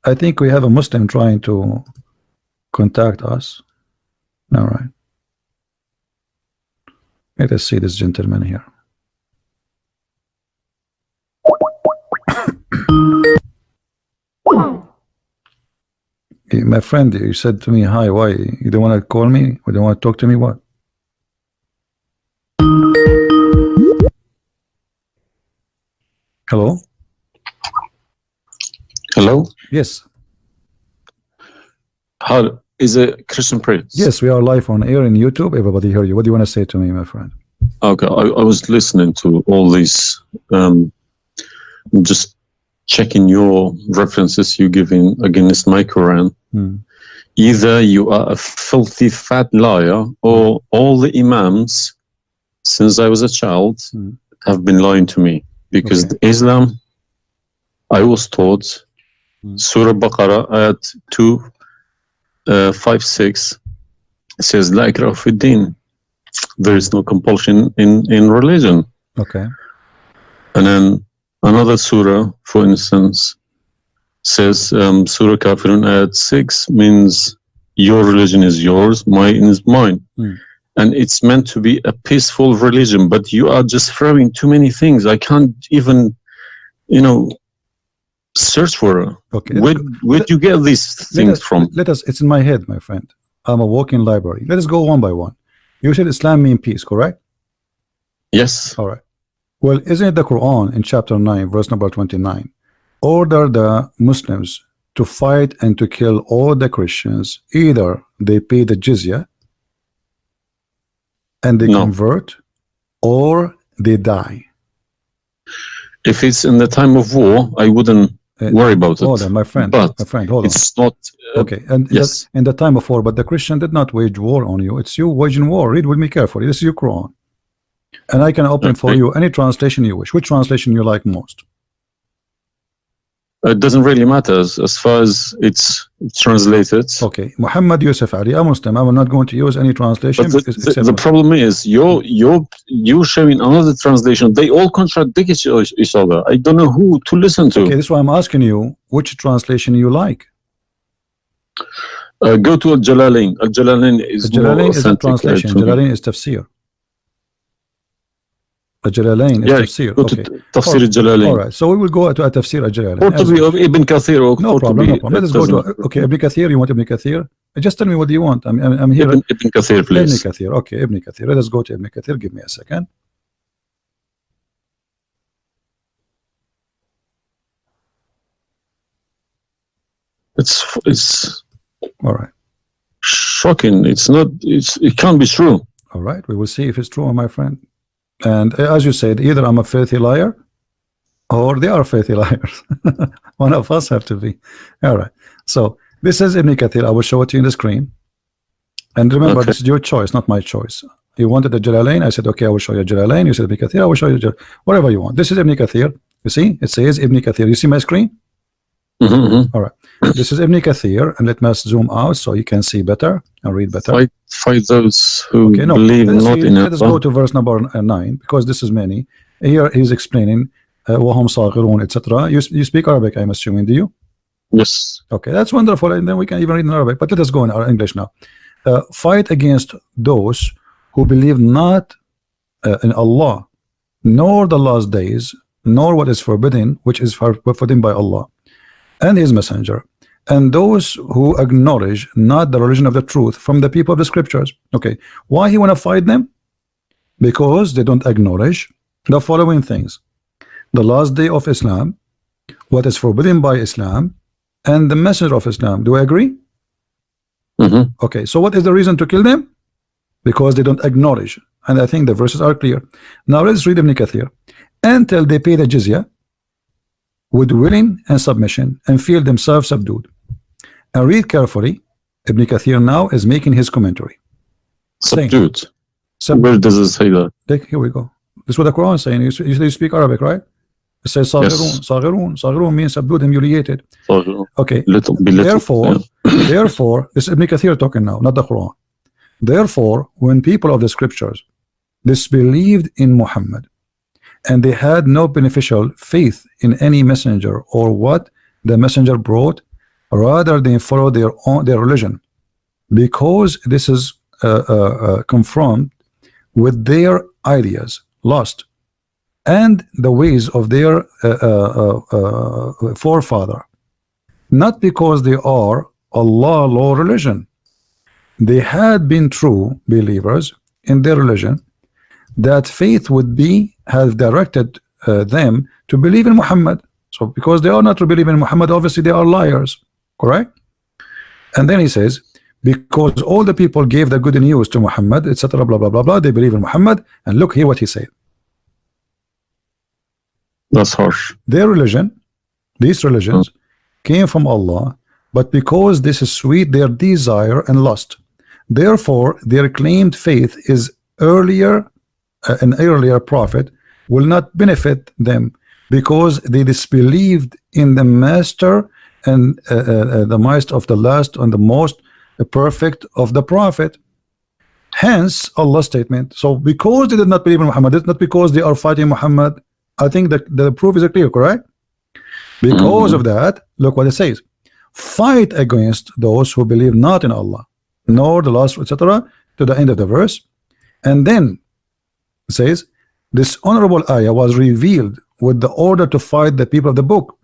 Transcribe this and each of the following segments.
I think we have a Muslim trying to contact us. All right. Let us see this gentleman here. My friend, you said to me, hi, why? You don't want to call me? You don't want to talk to me? What? Hello? Hello? Yes. How is it, Christian Prince? Yes, we are live on air in YouTube. Everybody hear you. What do you want to say to me, my friend? Okay, I was listening to all these, just checking your references you giving against my Quran. Either you are a filthy fat liar, or all the imams since I was a child have been lying to me, because Islam, I was taught Surah Baqarah ayat 256 says La ikraha fi din. There is no compulsion in religion. Okay. And then another surah, for instance, says Surah Kafirun ayat 6 means your religion is yours, mine is mine. And it's meant to be a peaceful religion, but you are just throwing too many things. I can't even, search for it. Okay. Where do you get these things from? It's in my head, my friend. I'm a walking library. Let us go one by one. You said Islam means peace, correct? Yes. All right. Well, isn't it the Quran in chapter 9, verse number 29, order the Muslims to fight and to kill all the Christians, either they pay the jizya and they convert, or they die? If it's in the time of war, I wouldn't worry about it. Hold on, my friend. But my friend, hold on. It's not. Okay, and yes, in the time of war, but the Christian did not wage war on you. It's you waging war. Read with me carefully. This is your Quran, and I can open for you any translation you wish. Which translation you like most? It doesn't really matter as far as it's translated. Okay, Muhammad Yusuf Ali, a Muslim. I will not going to use any translation. But the problem is you're showing another translation. They all contradict each other. I don't know who to listen to. Okay, this is why I'm asking you which translation you like. Go to Al-Jalalain. Al-Jalalain is Al-Jalalain is a translation. Jalalain is tafsir. Al-Jalalain is tafsir. Okay. Tafsir Al-Jalalain. All right. So we will go to a tafsir Al-Jalalain. Or to be of Ibn Kathir. No problem. No problem. Let us go to Ibn Kathir. You want Ibn Kathir? Just tell me what do you want. I'm here. Ibn Kathir, please. Ibn Kathir. Okay, Ibn Kathir. Let us go to Ibn Kathir. Give me a second. It's all right. Shocking. It can't be true. All right. We will see if it's true, my friend. And as you said, either I'm a filthy liar or they are filthy liars. One of us have to be. All right. So this is Ibn Kathir. I will show it to you on the screen. And remember, this is your choice, not my choice. You wanted the Jalalain. I said, okay, I will show you Jalalain. You said Ibn Kathir. I will show you whatever you want. This is Ibn Kathir. You see, it says Ibn Kathir. You see my screen? All right. This is Ibn Kathir, and let me zoom out so you can see better and read better. Fight those who believe not in Allah. Let us go to verse number 9, because this is many. Here he's explaining وَهُمْ صَاغِرُونَ, etc. You speak Arabic, I'm assuming, do you? Yes. Okay, that's wonderful, and then we can even read in Arabic. But let us go in our English now. Fight against those who believe not in Allah, nor the last days, nor what is forbidden, which is forbidden by Allah and His Messenger, and those who acknowledge not the religion of the truth from the people of the scriptures. Okay, why he want to fight them? Because they don't acknowledge the following things: the last day of Islam, what is forbidden by Islam, and the messenger of Islam. Do I agree? Okay, so what is the reason to kill them? Because they don't acknowledge, and I think the verses are clear. Now let's read Ibn Kathir. Until they pay the jizya with willing and submission and feel themselves subdued. And read carefully. Ibn Kathir now is making his commentary. Subdued. Where does it say that? Here we go. This is what the Quran is saying. You speak Arabic, right? It says Saghirun. Saghirun. Saghirun means subdued, humiliated. Okay. Therefore, this is Ibn Kathir talking now, not the Quran. Therefore, when people of the scriptures disbelieved in Muhammad, and they had no beneficial faith in any messenger or what the messenger brought, rather than follow their religion, because this is confirmed with their ideas, lost, and the ways of their forefather, not because they are Allah law religion. They had been true believers in their religion, that faith would be have directed them to believe in Muhammad. So because they are not to believe in Muhammad, obviously they are liars, correct? And then he says, because all the people gave the good news to Muhammad, etc., blah blah blah blah, they believe in Muhammad. And look here what he said. That's harsh. Their religion, these religions, came from Allah, but because this is sweet, their desire and lust. Therefore, their claimed faith is earlier, an earlier prophet will not benefit them, because they disbelieved in the master and the master of the last and the most perfect of the prophet. Hence Allah's statement. So because they did not believe in Muhammad, it's not because they are fighting Muhammad. I think that the proof is clear, correct? Because of that, look what it says: fight against those who believe not in Allah, nor the last, etc., to the end of the verse. And then it says, this honorable ayah was revealed with the order to fight the people of the book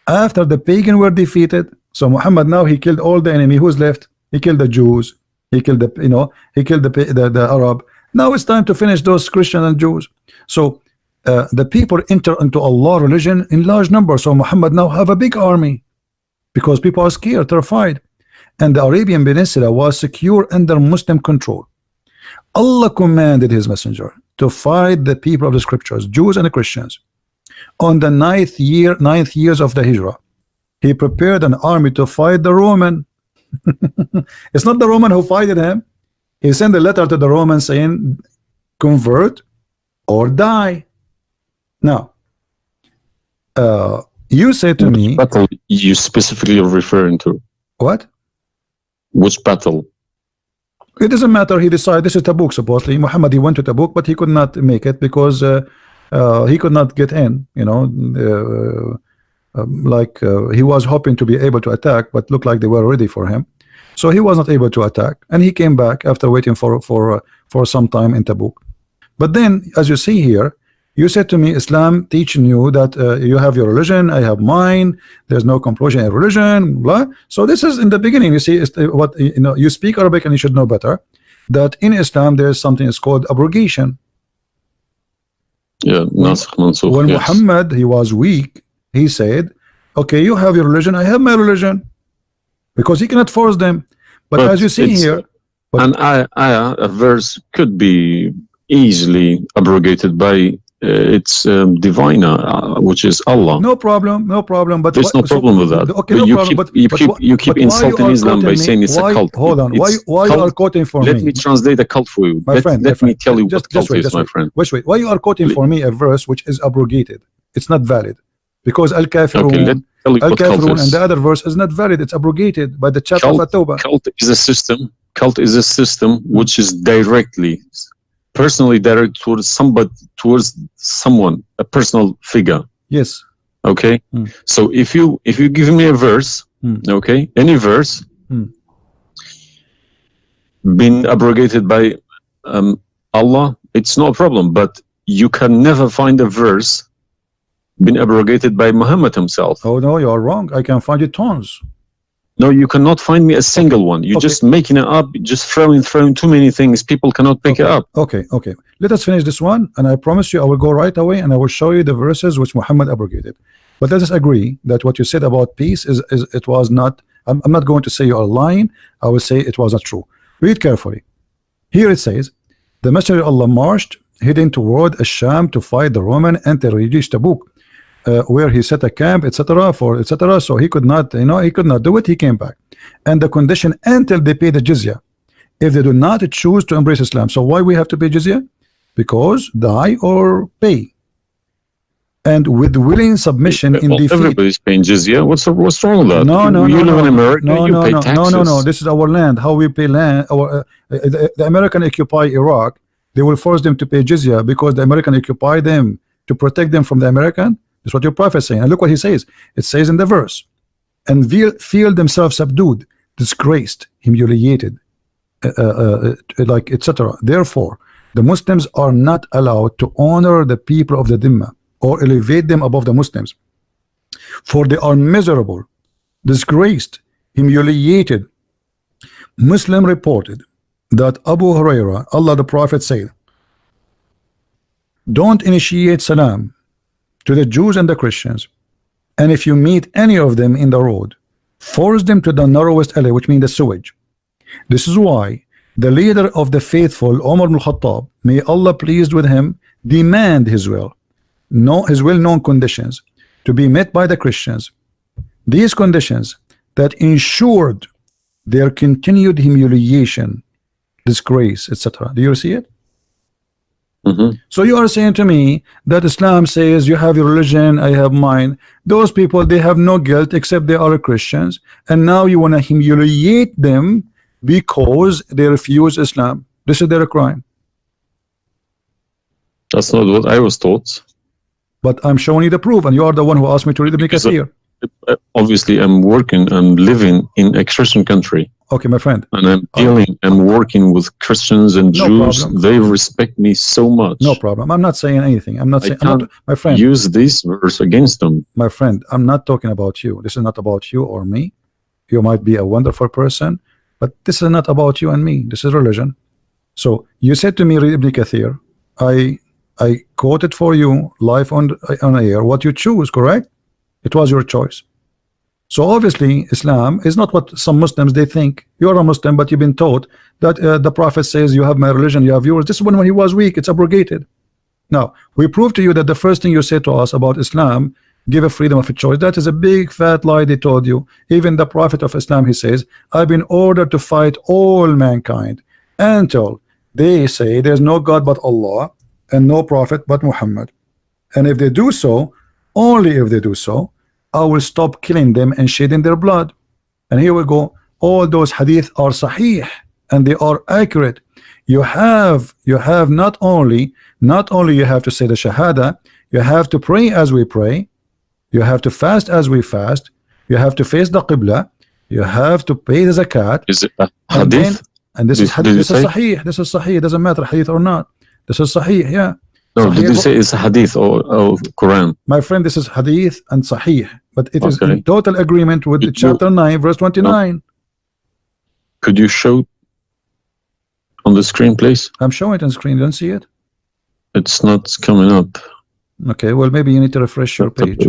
after the pagan were defeated. So Muhammad now, he killed all the enemy. Who's left? He killed the Jews, he killed the, he killed the Arab. Now it's time to finish those Christians and Jews. So the people enter into Allah religion in large numbers. So Muhammad now have a big army because people are scared, terrified, and the Arabian Peninsula was secure under Muslim control. Allah commanded his messenger to fight the people of the scriptures, Jews and Christians. On the ninth years of the Hijrah, he prepared an army to fight the Roman. It's not the Roman who fighted him. He sent a letter to the Romans saying, convert or die. Now, you say to me, battle you specifically are referring to? What? Which battle? It doesn't matter. He decided this is Tabuk. Supposedly Muhammad, he went to Tabuk, but he could not make it because he could not get in. He was hoping to be able to attack, but looked like they were ready for him, so he was not able to attack, and he came back after waiting for some time in Tabuk. But then, as you see here, you said to me, Islam teaching you that you have your religion, I have mine, there's no compulsion in religion, blah. So this is in the beginning. You see, what you speak Arabic and you should know better that in Islam there is something is called abrogation. Yeah, when yes. Muhammad, he was weak, he said, okay, you have your religion, I have my religion, because he cannot force them. But as you see here, a verse could be easily abrogated by its diviner, which is Allah. No problem, no problem. But there's no problem with that. Okay, but no you problem. you keep insulting Islam by saying it's a cult. Hold on. Why you are quoting for me? Let me translate a cult for you. Let me tell you what cult is, my friend. Wait. Why you are quoting for me a verse which is abrogated? It's not valid because al-kafirun, al-kafirun, and the other verse is not valid. It's abrogated by the chapter of At-Tawbah. Cult is a system. Cult is a system which is directly, personally directed towards somebody, towards someone, a personal figure. Yes. Okay. So if you give me a verse, okay, any verse, been abrogated by Allah, it's no problem. But you can never find a verse been abrogated by Muhammad himself. Oh no, you are wrong. I can find it tons. No, you cannot find me a single one. You're just making it up, just throwing too many things. People cannot pick it up. Okay. Let us finish this one, and I promise you I will go right away and I will show you the verses which Muhammad abrogated. But let us agree that what you said about peace is it was not. I'm not going to say you are lying. I will say it was not true. Read carefully. Here it says, the Messenger of Allah marched heading toward Asham to fight the Roman and to reach Tabuk, where he set a camp, etc. So he could not, he could not do it. He came back, and the condition until they pay the jizya, if they do not choose to embrace Islam. So why we have to pay jizya? Because die or pay, and with willing submission in defeat. Everybody's paying jizya. What's wrong with that? No. You live in America. You pay taxes. No. This is our land. How we pay land? The American occupy Iraq. They will force them to pay jizya because the American occupy them to protect them from the American. That's what your prophet is saying. And look what he says. It says in the verse, and feel themselves subdued, disgraced, humiliated, like etc. Therefore, the Muslims are not allowed to honor the people of the Dhimma or elevate them above the Muslims, for they are miserable, disgraced, humiliated. Muslim reported that Abu Huraira, Allah the Prophet, said, don't initiate salam to the Jews and the Christians, and if you meet any of them in the road, force them to the narrowest alley, which means the sewage. This is why the leader of the faithful, Umar ibn Khattab, may Allah pleased with him, demand his well-known conditions to be met by the Christians. These conditions that ensured their continued humiliation, disgrace, etc. Do you see it? So you are saying to me that Islam says you have your religion, I have mine. Those people, they have no guilt except they are Christians, and now you want to humiliate them because they refuse Islam. This is their crime. That's not what I was taught. But I'm showing you the proof, and you are the one who asked me to read the Kathir. Obviously, I'm working and living in a Christian country. Okay, my friend. And I'm working with Christians and Jews. Problem. They respect me so much. No problem. I'm not saying anything. I'm not saying, my friend. Use this verse against them. My friend, I'm not talking about you. This is not about you or me. You might be a wonderful person, but this is not about you and me. This is religion. So you said to me, read Ibn Kathir. I quoted for you live on air what you choose, correct? It was your choice. So obviously Islam is not what some Muslims they think. You're a Muslim, but you've been taught that the Prophet says you have my religion, you have yours. This is when he was weak, it's abrogated. Now we prove to you that the first thing you say to us about Islam, give a freedom of a choice. That is a big fat lie they told you. Even the Prophet of Islam, he says, I've been ordered to fight all mankind until they say there's no God but Allah and no prophet but Muhammad. And if they do so, only if they do so, I will stop killing them and shedding their blood. And here we go. All those hadith are sahih and they are accurate. You have not only you have to say the shahada, you have to pray as we pray, you have to fast as we fast, you have to face the qibla, you have to pay the zakat. Is it a hadith? And this is hadith. This is sahih. This is sahih. It doesn't matter hadith or not. This is sahih. Yeah. No, Sahih. did you say it's hadith or Quran? My friend, this is hadith and sahih, but it is in total agreement with the chapter 9 verse 29. No. Could you show on the screen, please? I'm showing it on screen. You don't see it? It's not coming up. Okay, well maybe you need to refresh your page.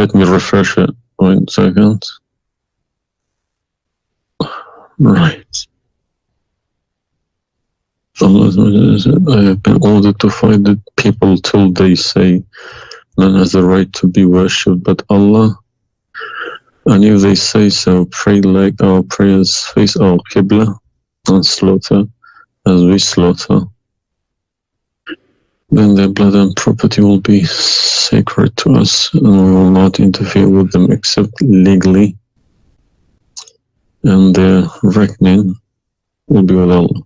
Let me refresh it. 1 second. Right. Allah said, I have been ordered to fight the people till they say none has the right to be worshipped but Allah. And if they say so, pray like our prayers, face our Qibla, and slaughter as we slaughter. Then their blood and property will be sacred to us, and we will not interfere with them except legally, and their reckoning will be with Allah.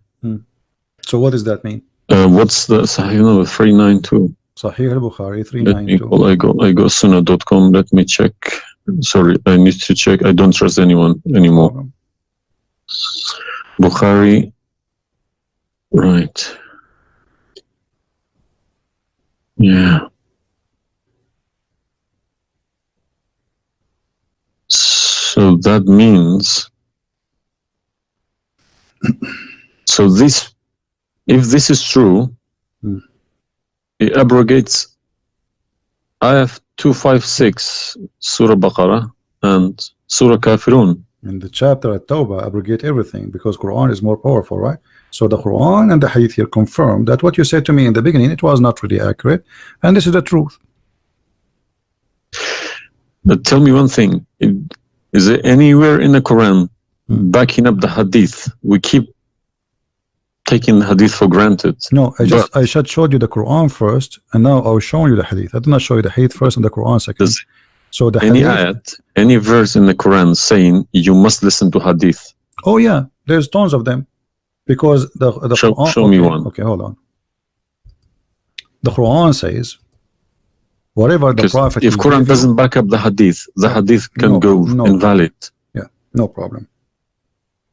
So what does that mean? What's the Sahih number? 392. Sahih al-Bukhari 392. I go sunnah.com. Let me check. Sorry, I need to check. I don't trust anyone anymore. Bukhari. Right. Yeah. So that means, so this, if this is true, it abrogates ayah 256, Surah Baqarah, and Surah Kafirun. In the chapter at Tawbah, abrogate everything because Quran is more powerful, right? So the Quran and the Hadith here confirm that what you said to me in the beginning, it was not really accurate, and this is the truth. But tell me one thing: is there anywhere in the Quran backing up the Hadith? We keep taking the Hadith for granted. No, I just showed you the Quran first, and now I was showing you the Hadith. I did not show you the Hadith first and the Quran second. So the any Hadith, ayat, any verse in the Quran saying you must listen to Hadith? Oh yeah, there's tons of them. Because the Quran, show me one. Okay, hold on. The Quran says Whatever the prophet if Quran doesn't back up the hadith can go invalid. Yeah, no problem.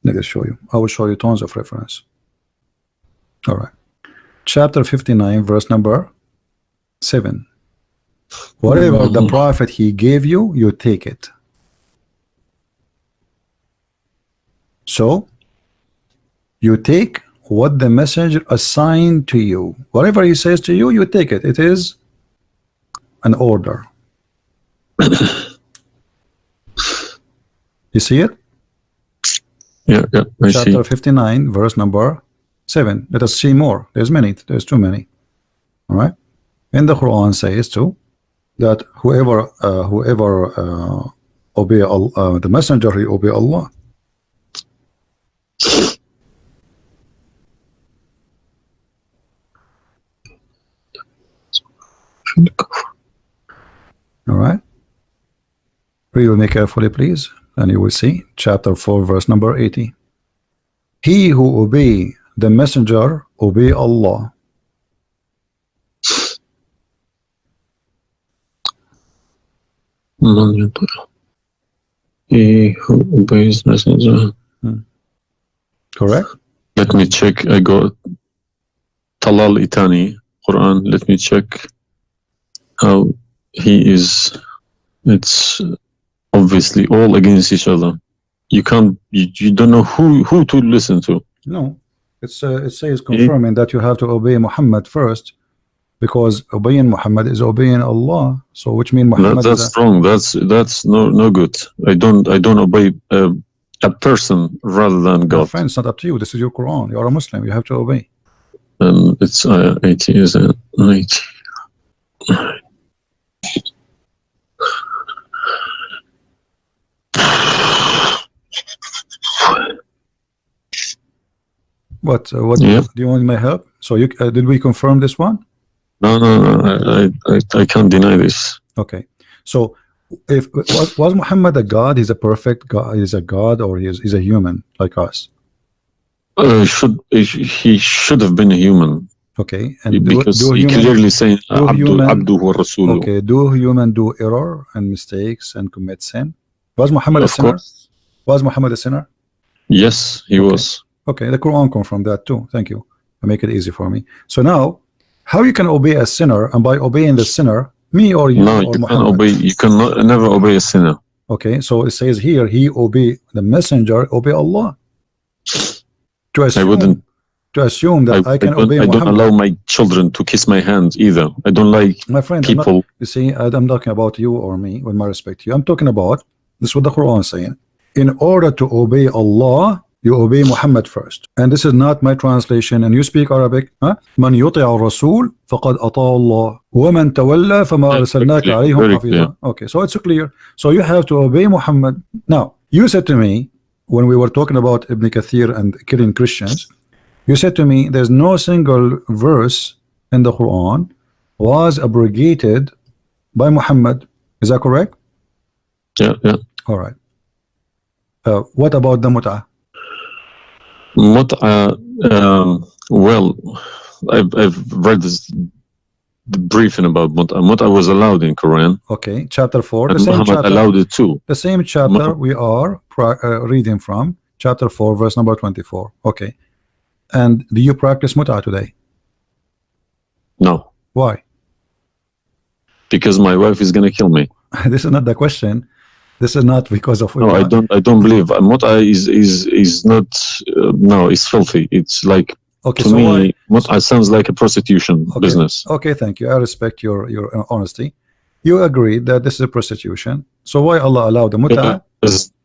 Let me show you. I will show you tons of reference. All right. Chapter 59, verse number 7. Whatever the prophet he gave you, you take it. So you take what the messenger assigned to you. Whatever he says to you, you take it. It is an order. You see it? Yeah, I see. Chapter 59, verse number 7. Let us see more. There's many. There's too many. All right. And the Quran says too that whoever obey the messenger, he obey Allah. All right. Read with me carefully, please, and you will see chapter 4, verse number 80. He who obey the messenger obey Allah. He who obeys messenger. Correct. Let me check. I got Talal Itani Quran. Let me check how he is. It's obviously all against each other. You can't. You don't know who to listen to. No, it says confirming that you have to obey Muhammad first, because obeying Muhammad is obeying Allah. So which means Muhammad. That's wrong. That's no good. I don't obey a person rather than God. Friend, it's not up to you. This is your Quran. You are a Muslim. You have to obey. It's 80, isn't it? 80. What do you want my help? So you did we confirm this one? No, I can't deny this. Okay, so if was Muhammad a god? He's a perfect god. He's a god, or he's a human like us? He should have been a human. Okay, and because he clearly saying Abdu wa Rasuluh. Okay, do human do error and mistakes and commit sin? Was Muhammad a sinner? Was Muhammad a sinner? Yes, he was. Okay, the Quran confirmed that too. Thank you. Make it easy for me. So now, how you can obey a sinner, and by obeying the sinner, me or you? No, or you Muhammad? can obey. You cannot never obey a sinner. Okay, so it says here, he obey the messenger, obey Allah. To assume that I can obey Muhammad. I don't allow my children to kiss my hand either. I don't like my friend. people. You see, I'm talking about you or me, with my respect to you. I'm talking about this is what the Quran is saying. In order to obey Allah, you obey Muhammad first. And this is not my translation. And you speak Arabic. Man yuti'a ar-rasul faqad ata'a Allah wa man tawalla fama arsalnaka alayhim hafiza. Okay, so it's clear. So you have to obey Muhammad. Now, you said to me when we were talking about Ibn Kathir and killing Christians, you said to me there's no single verse in the Quran was abrogated by Muhammad. Is that correct? Yeah. All right. What about the mut'ah? Well, I've read this briefing about mut'ah. Mut'ah was allowed in Quran. Okay, chapter 4. And the same Muhammad chapter allowed it too. The same chapter we are reading from, chapter 4, verse number 24. Okay. And do you practice mut'ah today? No. Why? Because my wife is gonna kill me. This is not the question. This is not because of. No, I don't believe mut'ah is not. No, it's filthy. It's like okay, to so me, mut'ah sounds like a prostitution business. Okay, thank you. I respect your honesty. You agree that this is a prostitution. So why Allah allowed the mut'ah?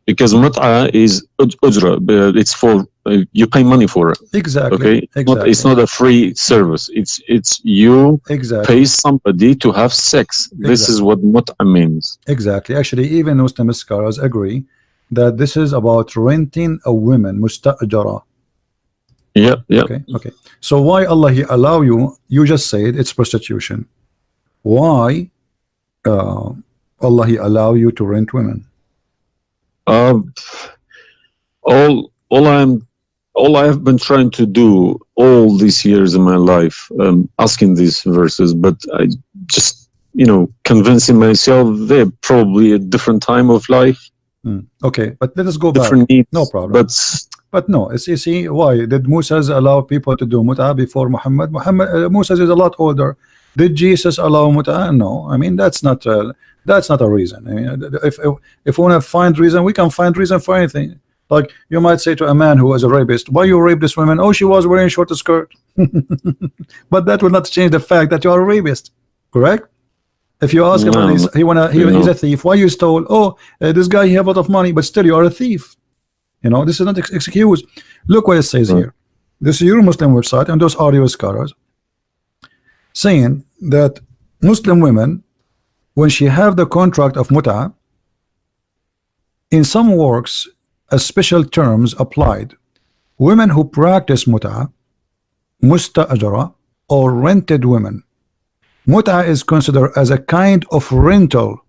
Because mut'ah is ujra. It's for you pay money for it. Exactly. Okay. Exactly. It's not a free service. It's you pay somebody to have sex. This is what mut'ah means. Exactly. Actually, even Muslim scholars agree that this is about renting a woman, musta'jara. Yeah. Okay. So why Allah He allow you? You just said it's prostitution. Why Allah He allow you to rent women? All I have been trying to do all these years in my life, asking these verses, but I just convincing myself they're probably a different time of life, okay, but let us go back. different needs. No problem. But no, you see, why did Moses allow people to do mut'ah before Muhammad? Moses is a lot older. Did Jesus allow mut'ah? No. I mean, that's not a reason. I mean, if we want to find reason, we can find reason for anything. Like you might say to a man who is a rapist, why you rape this woman? Oh, she was wearing a short skirt. But that will not change the fact that you are a rapist, correct? If you ask him, he's a thief. Why you stole? Oh, this guy, he have a lot of money, but still you are a thief. This is not excuse. Look what it says here. This is your Muslim website, and those audio scholars saying that Muslim women, when she have the contract of mut'ah, in some works, a special terms applied. Women who practice mut'ah, musta'ajara, or rented women. Mut'ah is considered as a kind of rental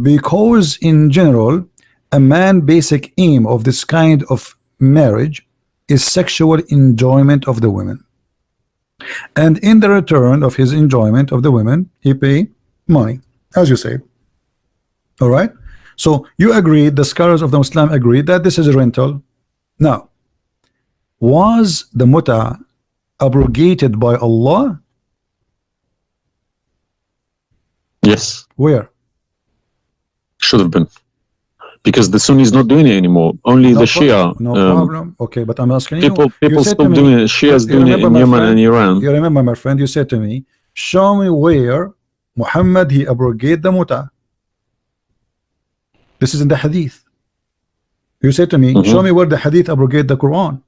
because in general a man's basic aim of this kind of marriage is sexual enjoyment of the women, and in the return of his enjoyment of the women he pay money, as you say. All right, so you agree, the scholars of the Muslim agree that this is a rental. Now, was the mut'ah abrogated by Allah? Yes. Where? Should have been, because the Sunni is not doing it anymore. Only the Shia. No problem. Okay, but I'm asking people you still doing it. Shias doing it in Yemen and Iran. You remember, my friend, you said to me, show me where Muhammad he abrogated the mut'ah. This is in the hadith. You said to me, show me where the hadith abrogate the Quran.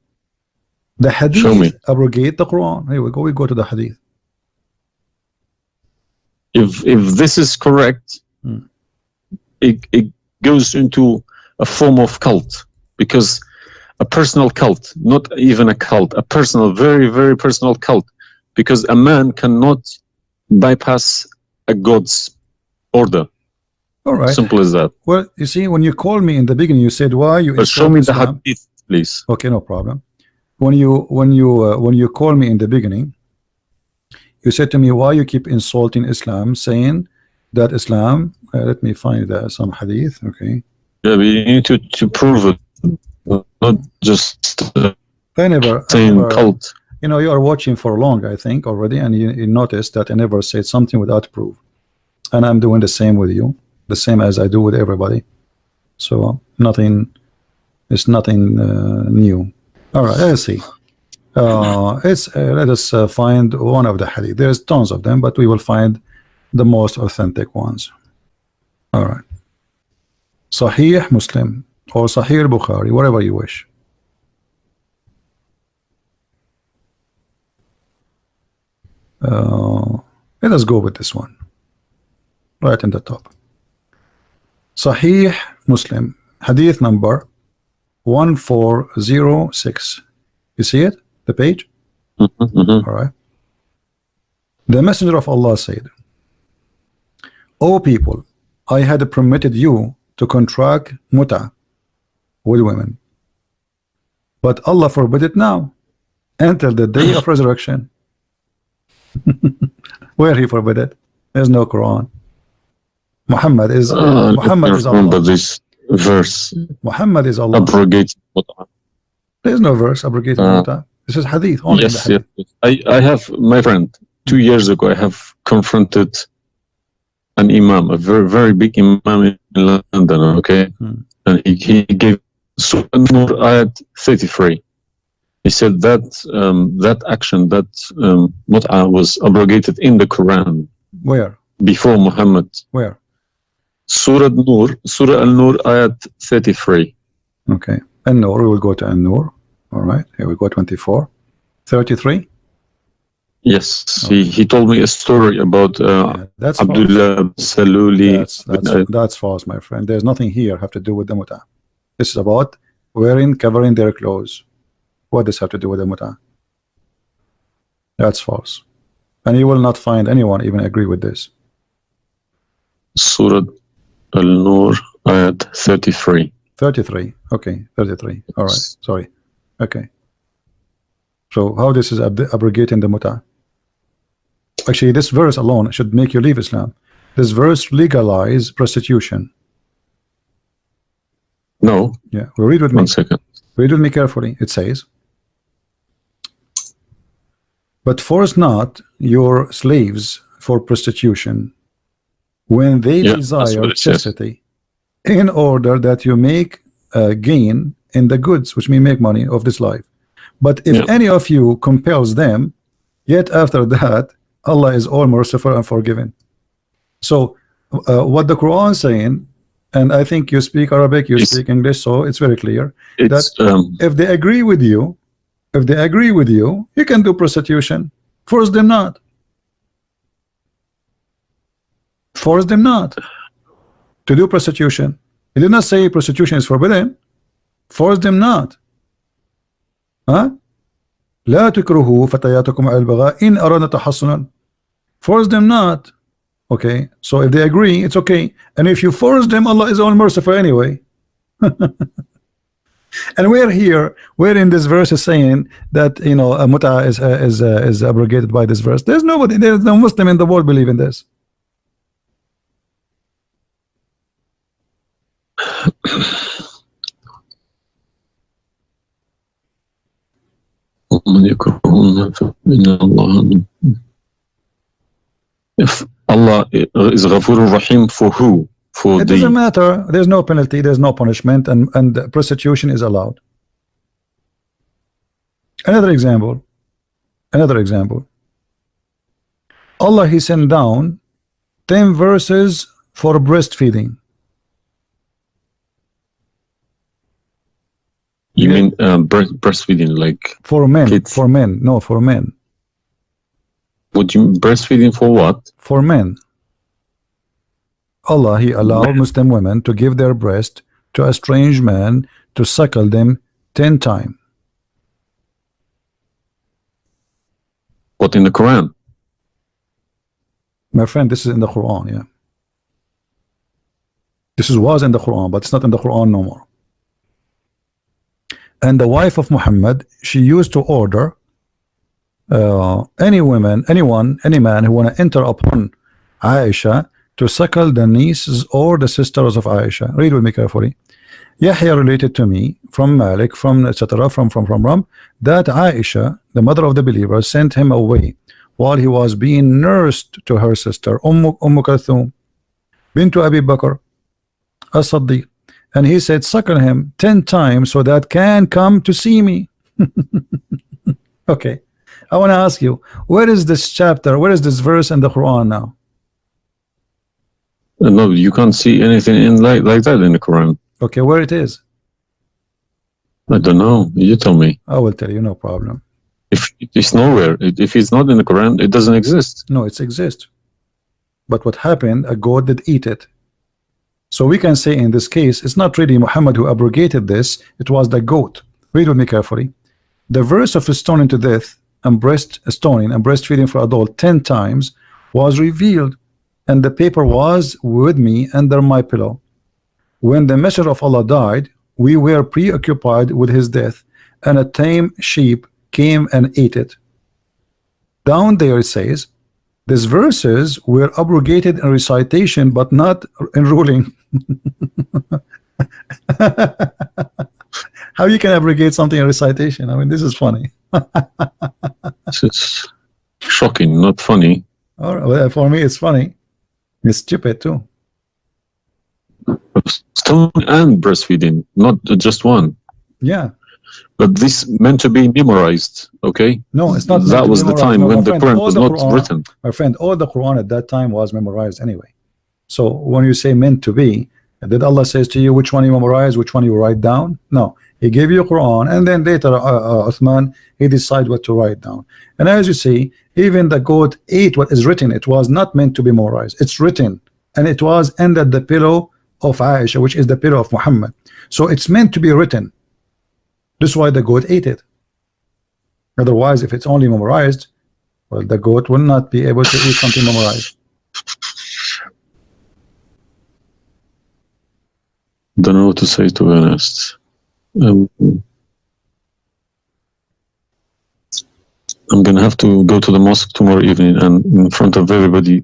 The hadith abrogate the Quran. Here we go. We go to the hadith. If this is correct, it goes into a form of cult, because a personal cult, not even a cult, a personal, very, very personal cult, because a man cannot bypass a God's order. All right. Simple as that. Well, you see, when you called me in the beginning, you said, why you show me the hadith, please. Okay, no problem. When you called me in the beginning, you said to me, why you keep insulting Islam, saying that Islam, let me find some hadith. Okay. Yeah, we need to prove it, not just saying cult. You are watching for long, I think, already, and you noticed that I never said something without proof, and I'm doing the same with you, the same as I do with everybody. So it's nothing new. All right, let's see. Let us find one of the hadith. There's tons of them, but we will find the most authentic ones. All right. Sahih Muslim or Sahih Bukhari, whatever you wish. Let us go with this one right in the top. Sahih Muslim, hadith number 1406. You see it, the page? All right. The Messenger of Allah said, O people, I had permitted you to contract mut'ah with women, but Allah forbid it now until the day of resurrection. Where he forbid it? There's no Quran. Muhammad is Allah. This verse. Muhammad is Allah. Abrogate mut'ah. There's no verse abrogating mut'ah. This is hadith only. Yes, yes. I have, my friend, 2 years ago, I have confronted an imam, a very, very big imam in London, okay? And he gave Surah Nur ayat 33. He said that that action, that mut'ah was abrogated in the Quran. Where? Before Muhammad. Where? Surah Al-Nur ayat 33. Okay. An-Nur, we will go to An-Nur. All right, here we go, 24. 33? Yes, okay. He told me a story about Abdullah Saluli. That's false, my friend. There's nothing here have to do with the mut'ah. This is about covering their clothes. What does have to do with the mut'ah? That's false. And you will not find anyone even agree with this. Surah Al-Nur ayat 33. 33. Okay, 33. All right. Sorry. Okay. So how this is abrogating the mut'ah? Actually, this verse alone should make you leave Islam. this verse legalize prostitution? No. Yeah, well, read with me. 1 second. Read with me carefully. It says, but force not your slaves for prostitution when they Yeah, that's what desire it says. chastity, in order that you make gain in the goods, which mean make money of this life. But if Yeah. any of you compels them, yet after that Allah is all merciful and forgiving. So what the Quran is saying, and I think you speak Arabic, you speak English, so it's very clear that if they agree with you, you can do prostitution. Force them not. Force them not to do prostitution. He did not say prostitution is forbidden. Force them not. Huh? لا تكرهوا فتياتكم على البغاء إن أردنا تحصنا. Force them not. Okay, so if they agree, it's okay. And if you force them, Allah is all merciful anyway. And we're in this verse is saying that, you know, muta is abrogated by this verse. There's no Muslim in the world believe in this. If Allah is Ghafur Rahim for who? For it doesn't matter. There's no penalty, there's no punishment, and prostitution is allowed. Another example. Allah, He sent down 10 verses for breastfeeding. You mean breastfeeding, like for men? Kids. For men, no, for men. Would you breastfeeding for what? For men. Allah, He allowed Muslim women to give their breast to a strange man to suckle them 10 times. What, in the Quran? My friend, this is in the Quran, yeah. This was in the Quran, but it's not in the Quran no more. And the wife of Muhammad, she used to order any man who want to enter upon Aisha to suckle the nieces or the sisters of Aisha. Read with me carefully. Yahya related to me from Malik, from etc. from that Aisha, the mother of the believer, sent him away while he was being nursed to her sister Kulthum bint Abi Bakr as-Siddiq, and he said, suckle him 10 times so that can come to see me. Okay, I want to ask you, where is this chapter, where is this verse in the Quran now? No, you can't see anything in like that in the Quran. Okay, where it is? I don't know. You tell me. I will tell you, no problem. If it's nowhere, if it's not in the Quran, it doesn't exist. No, it exists. But what happened? A goat did eat it. So we can say in this case, it's not really Muhammad who abrogated this. It was the goat. Read with me carefully. The verse of stoning to death and stoning and breastfeeding for adult 10 times was revealed, and the paper was with me under my pillow. When the messenger of Allah died, we were preoccupied with his death, and a tame sheep came and ate it. Down there it says, these verses were abrogated in recitation, but not in ruling. How you can abrogate something in recitation? I mean, this is funny. This is shocking, not funny. All right, well, for me, it's funny. It's stupid too. Stoning and breastfeeding, not just one. Yeah. But this meant to be memorized, okay? No, it's not. That was the time when the Quran was not written. My friend, all the Quran at that time was memorized anyway. So when you say meant to be, did Allah says to you which one you memorize, which one you write down? No, He gave you Quran, and then later Uthman, he decided what to write down. And as you see, even the goat ate what is written. It was not meant to be memorized. It's written, and it was under the pillow of Aisha, which is the pillow of Muhammad. So it's meant to be written. This is why the goat ate it. Otherwise, if it's only memorized, well, the goat will not be able to eat something memorized. Don't know what to say, to be honest. I'm gonna have to go to the mosque tomorrow evening and in front of everybody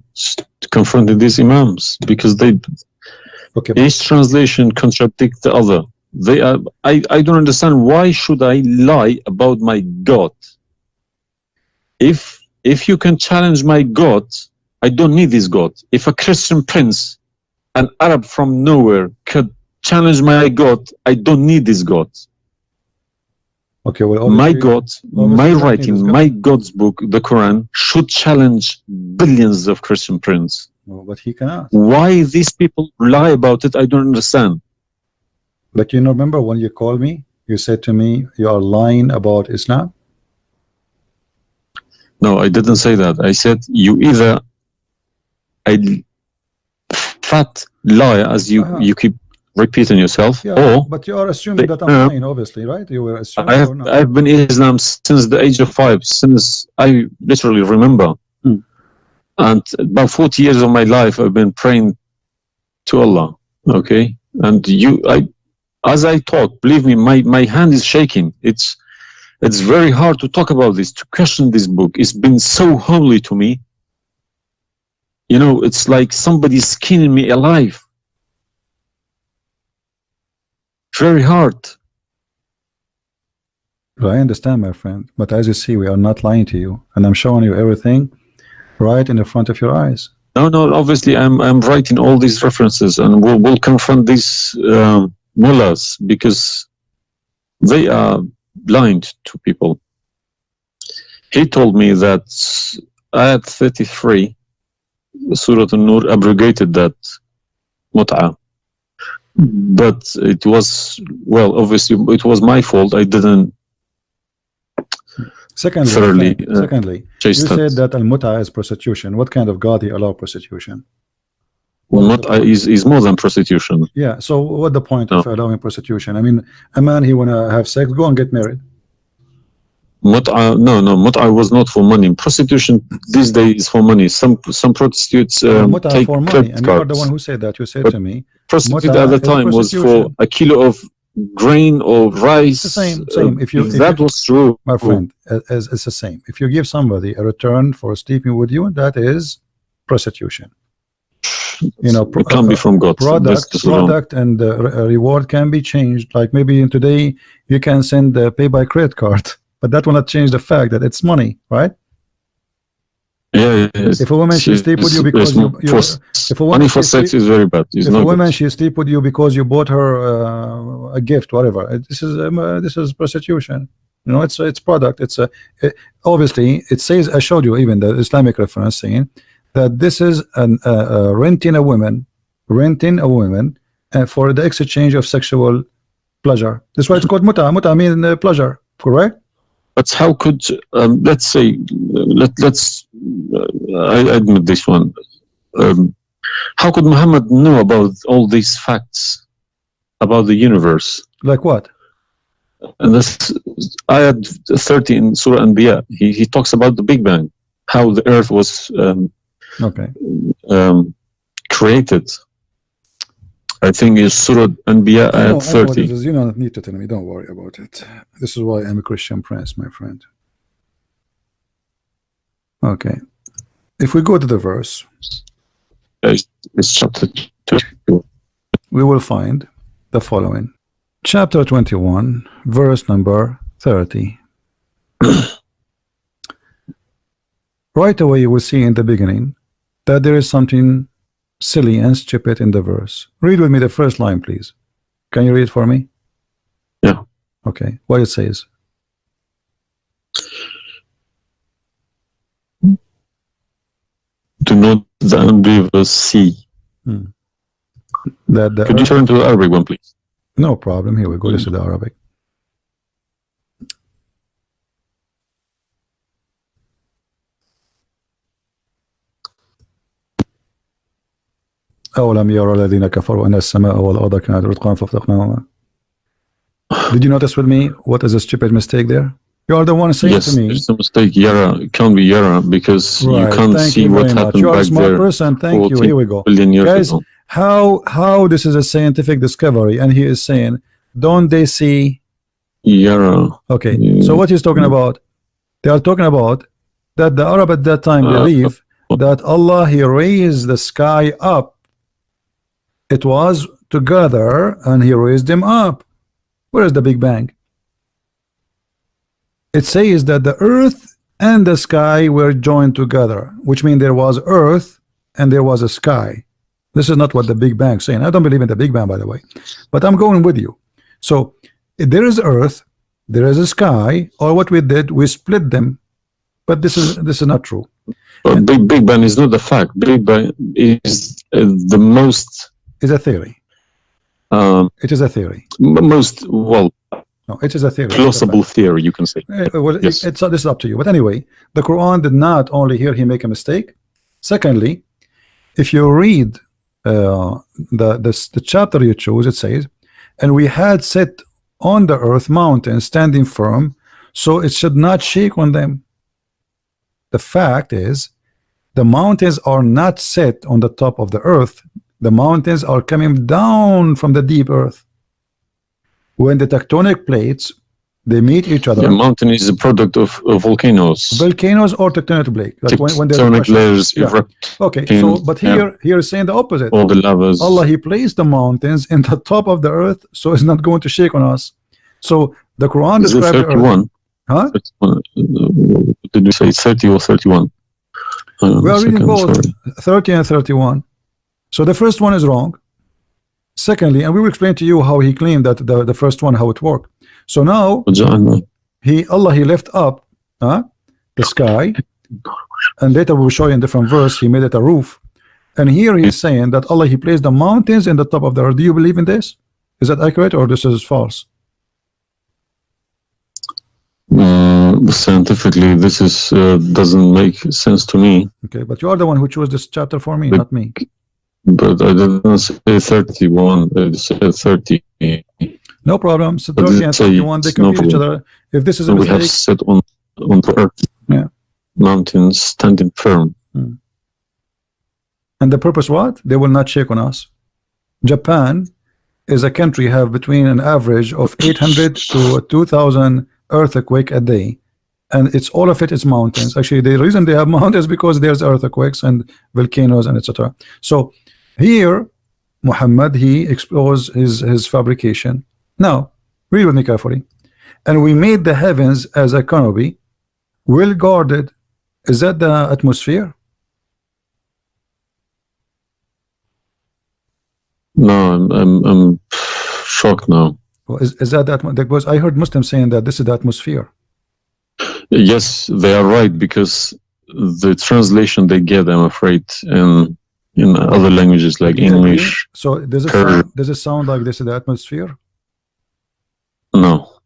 to confront these imams, because they each translation contradicts the other. They are. I don't understand, why should I lie about my God? If you can challenge my God, I don't need this God. If a Christian prince, an Arab from nowhere, could challenge my God, I don't need this God. Okay, well, my God, my writing, my God's book, the Quran, should challenge billions of Christian princes. No, but he cannot. Why these people lie about it, I don't understand. But you remember when you called me, you said to me, you are lying about Islam? No, I didn't say that. I said you either a fat liar, as you keep repeating yourself, or but you are assuming that I'm lying, obviously, right? You were assuming. I've been in Islam since the age of 5, since I literally remember. And about 40 years of my life, I've been praying to Allah. Okay, and as I talk, believe me, my hand is shaking. It's very hard to talk about this, to question this book. It's been so holy to me. You know, it's like somebody's skinning me alive. Very hard. Well, I understand, my friend, but as you see, we are not lying to you, and I'm showing you everything right in the front of your eyes. No, obviously I'm writing all these references, and we'll confront these mullahs, because they are blind to people. He told me that Ayat 33, Surah An-Nur, abrogated that mut'ah. But it was, well, obviously it was my fault. I didn't Secondly, you said that al-mut'ah is prostitution. What kind of God he allow prostitution? Mut'ah is more than prostitution. Yeah, so what the point of allowing prostitution? I mean, a man, he wanna have sex, go and get married. Mut'ah, no, mut'ah was not for money. Prostitution these days is for money. Some prostitutes take for money, and you are the one who said that. You said to me, prostitute at the time was for a kilo of grain or rice. It's the same. If that was true, my friend, it's the same. If you give somebody a return for sleeping with you, that is prostitution. You know, it can be from God. Product and reward can be changed. Like maybe today you can send pay by credit card, but that will not change the fact that it's money, right? Yeah. If a woman she sleep with you because if a woman money for sex is very bad. If a woman she sleep with you because you bought her a gift, whatever, this is prostitution. You know, it's product. Obviously it says, I showed you even the Islamic reference saying that this is renting a woman for the exchange of sexual pleasure. That's why it's called mut'ah. Mut'ah means pleasure, correct? But how could let's say I admit this one. How could Muhammad know about all these facts about the universe? Like what? And this ayat 30 in Surah Anbiya, he talks about the Big Bang, how the earth was created. I think it's Surah Anbiya ayat 30. You don't need to tell me, don't worry about it. This is why I'm a Christian prince, my friend. Okay. If we go to the verse, it's chapter 2. We will find the following. Chapter 21, verse number 30. Right away you will see in the beginning that there is something silly and stupid in the verse. Read with me the first line, please. Can you read for me? Yeah. Okay. What it says? Do not the unbelievers see. Could you turn to the Arabic one, please? No problem. Here we go. This is the Arabic. أولم يرى الذين كفروا أن السماء والأرض كانت رتقا ففتقناهما. Did you notice with me what is a stupid mistake there? You are the one saying to me. Yes, it's a mistake. Yara, it can't be Yara because you can't see what happened you are back a smart there. person. Thank you. Here we go. Guys, ago. how this is a scientific discovery, and he is saying, don't they see Yara? Okay, so what he's talking about? They are talking about that the Arab at that time believe that Allah, he raised the sky up. It was together and he raised them up. Where is the Big Bang? It says that the earth and the sky were joined together, which means there was earth and there was a sky. This is not what the Big Bang is saying. I don't believe in the Big Bang, by the way, but I'm going with you. So if there is earth, there is a sky, or what we did, we split them. But this is not true. But Big Bang is not the fact. Big Bang is the most. Is a theory. It is a theory. Most, well, no, it is a theory. plausible theory, you can say. Well, yes. This is up to you. But anyway, the Quran did not only here he make a mistake. Secondly, if you read the chapter you choose, it says, and we had set on the earth mountains standing firm, so it should not shake on them. The fact is, the mountains are not set on the top of the earth. The mountains are coming down from the deep earth. When the tectonic plates, they meet each other. The mountain is a product of volcanoes. Volcanoes or tectonic plate. Like when tectonic layers erupt. Okay, so but here is saying the opposite. All the lavas. Allah, he placed the mountains in the top of the earth, so it's not going to shake on us. So the Quran describes 31. Huh? 31. Did you say 30 or 31? We are reading both 30 and 31. So the first one is wrong. Secondly, and we will explain to you how he claimed that the first one, how it worked. So now Allah he left up the sky, and later we will show you in different verse he made it a roof. And here he's saying that Allah, he placed the mountains in the top of the earth. Do you believe in this? Is that accurate or this is false? Scientifically, this is doesn't make sense to me. Okay, but you are the one who chose this chapter for me, not me. But I didn't say 31. I said 30. No problem. So 30 and 31, they compete each other. If this is a mistake, we have set on the earth, mountains standing firm. And the purpose what? They will not shake on us. Japan is a country have between an average of 800 to 2,000 earthquake a day, and it's all of it is mountains. Actually, the reason they have mountains is because there's earthquakes and volcanoes and etc. So here Muhammad, he exposed his fabrication. Now read with me carefully. And we made the heavens as a canopy, well guarded. Is that the atmosphere? No, I'm shocked now. Well, is that because I heard Muslims saying that this is the atmosphere. Yes, they are right, because the translation they get, I'm afraid, in other languages like English. So does it sound like this is the atmosphere? No.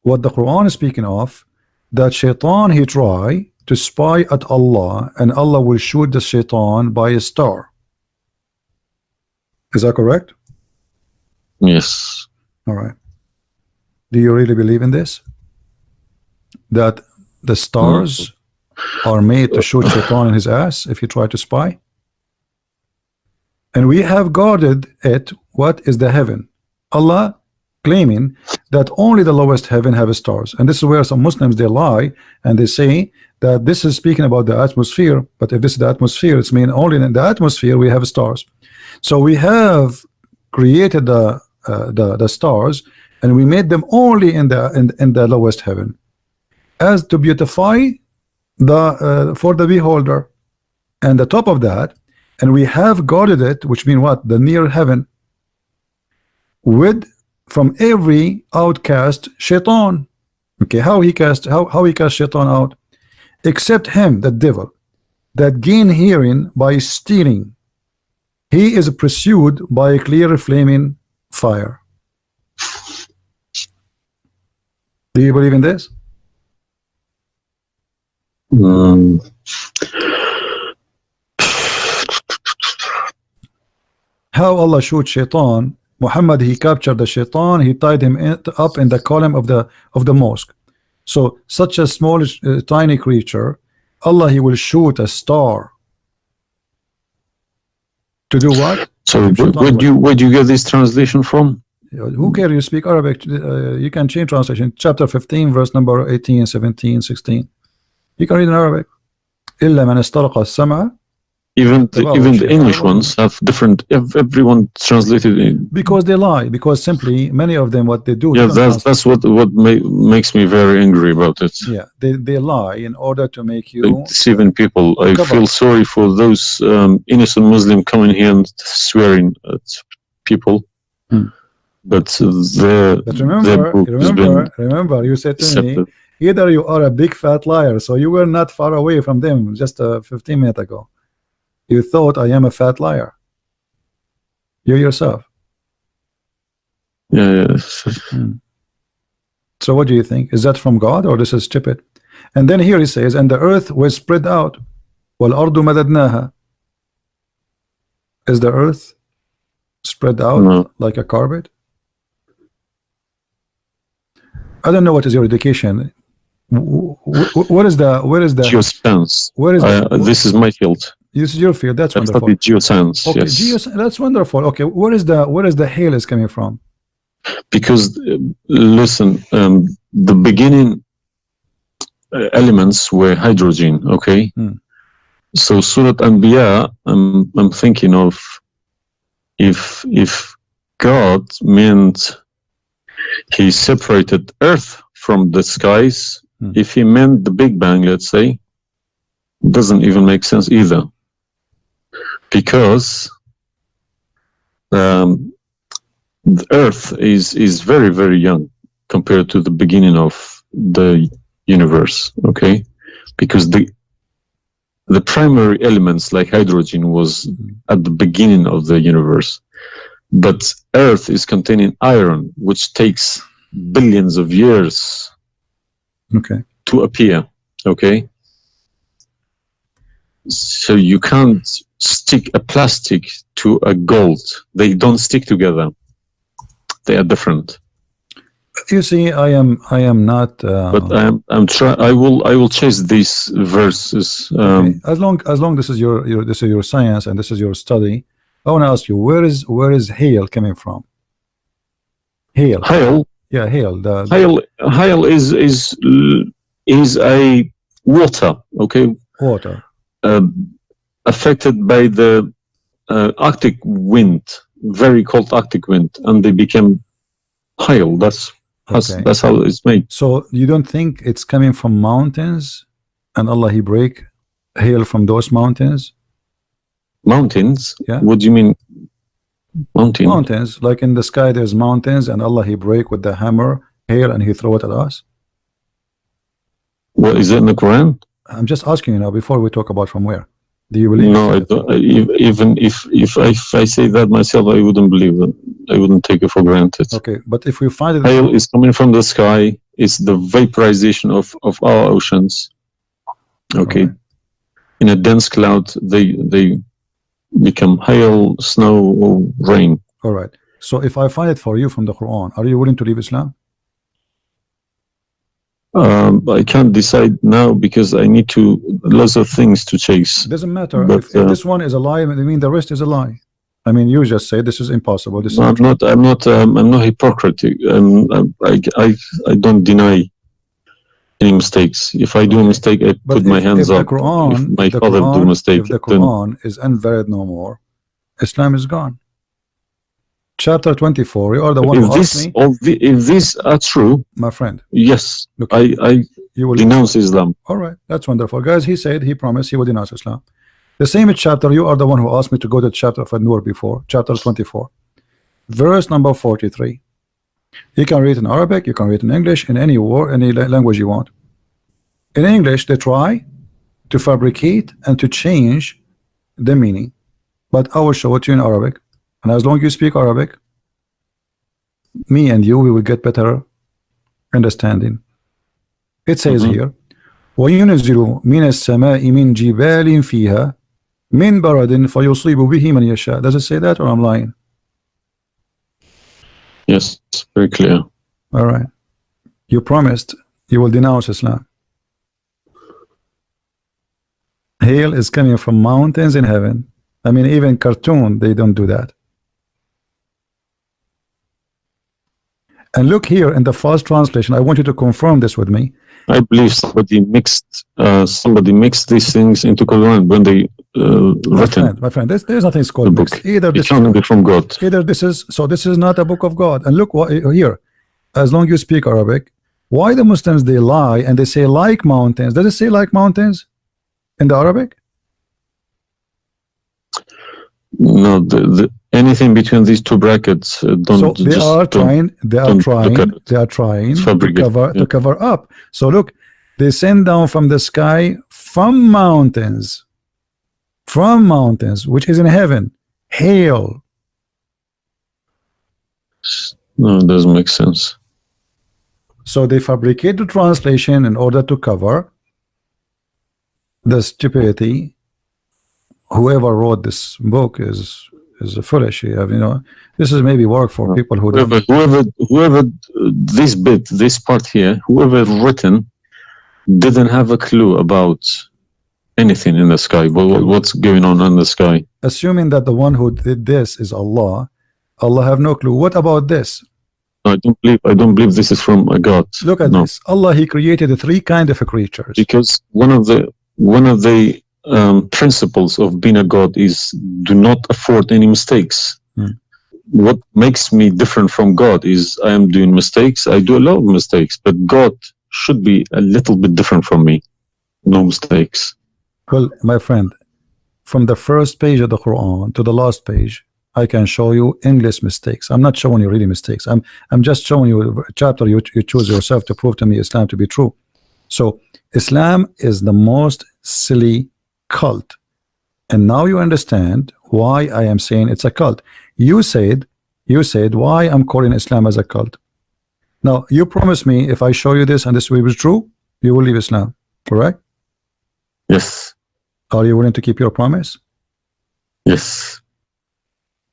What the Quran is speaking of, that shaitan he try to spy at Allah, and Allah will shoot the shaitan by a star. Is that correct? Yes. All right. Do you really believe in this? That the stars are made to shoot shaitan in his ass if you try to spy? And we have guarded it. What is the heaven? Allah claiming that only the lowest heaven have stars. And this is where some Muslims, they lie and they say that this is speaking about the atmosphere. But if this is the atmosphere, it's mean only in the atmosphere we have stars. So we have created the stars, and we made them only in the lowest heaven, as to beautify the for the beholder, and the top of that, and we have guarded it, which mean what? The near heaven, with from every outcast shaitan. Okay, how he cast shaitan out? Except him, the devil, that gain hearing by stealing. He is pursued by a clear flaming fire. Do you believe in this? How Allah shoot shaitan? Muhammad, he captured the shaitan, he tied him up in the column of the mosque. So such a small tiny creature, Allah, he will shoot a star. To do what? So where do you get this translation from? Who cares? You speak Arabic. You can change translation. Chapter 15, verse number 18, 17, 16. You can read in Arabic. إلا من استرق السمع. Even the English ones have different. Everyone translated in, because they lie. Because simply many of them, what they do. Yeah, that's what makes me very angry about it. Yeah, they lie in order to make you deceiving people. I feel sorry for those innocent Muslim coming here and swearing at people. But remember, you said to me, either you are a big fat liar, so you were not far away from them just 15 minutes ago. You thought I am a fat liar. You yourself. Yeah. So what do you think? Is that from God or this is stupid? And then here he says, and the earth was spread out. وَالْأَرْضُ مَدَدْنَاهَا. Is the earth spread out like a carpet? I don't know what is your education. What is the geoscience? This is my field. This is your field. That's wonderful. Geoscience. Okay, yes. That's wonderful. Okay, where is the hail is coming from? Because listen, the beginning elements were hydrogen. Okay, so Surah Anbiya, I'm thinking of if God meant he separated earth from the skies, if he meant the Big Bang, let's say, it doesn't even make sense either, because the earth is very, very young compared to the beginning of the universe. Okay, because the primary elements like hydrogen was at the beginning of the universe, but earth is containing iron, which takes billions of years to appear. Okay, so you can't stick a plastic to a gold. They don't stick together. They are different. You see, I am not. But I will chase these verses. Okay. As long this is your science and this is your study, I want to ask you, where is hail coming from? Hail. Hail. Yeah, hail. Hail is a water. Okay. Water. Affected by the Arctic wind, very cold Arctic wind, and they became hail. That's how it's made. So you don't think it's coming from mountains, and Allah He break hail from those mountains? Mountains? Yeah. What do you mean? Mountains, like in the sky, there's mountains, and Allah He break with the hammer hail, and He throw it at us. What is it in the Quran? I'm just asking you now. Before we talk about from where, do you believe? No, I don't. Even if I say that myself, I wouldn't believe it. I wouldn't take it for granted. Okay, but if we find it, hail is coming from the sky. It's the vaporization of our oceans. Okay, in a dense cloud, they become hail, snow, or rain. All right. So if I find it for you from the Quran, are you willing to leave Islam? I can't decide now because I need lots of things to chase. It doesn't matter. But, if this one is a lie, I mean the rest is a lie. I mean, you just say this is impossible. This I'm not hypocritic. I don't deny any mistakes. If I do a mistake, I put my hands up. If my father do a mistake, if the Quran is invalid no more, Islam is gone. Chapter 24. You are the one who asked me. If these are true, my friend. Yes, okay. I denounce Islam. All right, that's wonderful, guys. He said he promised he would denounce Islam. The same chapter. You are the one who asked me to go to chapter of An-Nur before. Chapter 24, verse number 43. You can read in Arabic. You can read in English. In any language you want. In English, they try to fabricate and to change the meaning, but I will show it to you in Arabic. And as long as you speak Arabic, me and you, we will get better understanding. It says here, وَيُنَزِّلُ مِنَ السَّمَاءِ مِنْ جِبَالٍ فِيهَا مِنْ بَرَدٍ فَيُصِيبُ بِهِ مَنْ يَشَاءُ. Does it say that or I'm lying? Yes, it's very clear. All right. You promised you will denounce Islam. Hail is coming from mountains in heaven. I mean, even cartoon, they don't do that. And look here in the first translation. I want you to confirm this with me. I believe somebody mixed these things into Quran when they written. My friend, there's nothing called the mixed. book. Either It this can't be from God. either this is not a book of God. And look what here, as long as you speak Arabic, why the Muslims they lie and they say like mountains. Does it say like mountains in the Arabic? No, anything between these two brackets don't. So they are trying to cover up. So look, they send down from the sky from mountains, which is in heaven, hail. No, it doesn't make sense. So they fabricate the translation in order to cover the stupidity. Whoever wrote this book is foolish. You know, this is maybe work for people who whoever this part here, whoever written didn't have a clue about anything in the sky. What's going on in the sky? Assuming that the one who did this is Allah, Allah have no clue. What about this? I don't believe this is from a God. Look at this. Allah, He created three kind of creatures. Because one of the principles of being a God is do not afford any mistakes. What makes me different from God is I am doing mistakes. I do a lot of mistakes, but God should be a little bit different from me. No mistakes. Well, my friend, from the first page of the Quran to the last page, I can show you endless mistakes. I'm not showing you really mistakes. I'm just showing you a chapter you choose yourself to prove to me Islam to be true. So Islam is the most silly cult, and now you understand why I am saying it's a cult. You said why I'm calling Islam as a cult. Now you promise me if I show you this and this will be true, you will leave Islam, correct? Yes. Are you willing to keep your promise? Yes.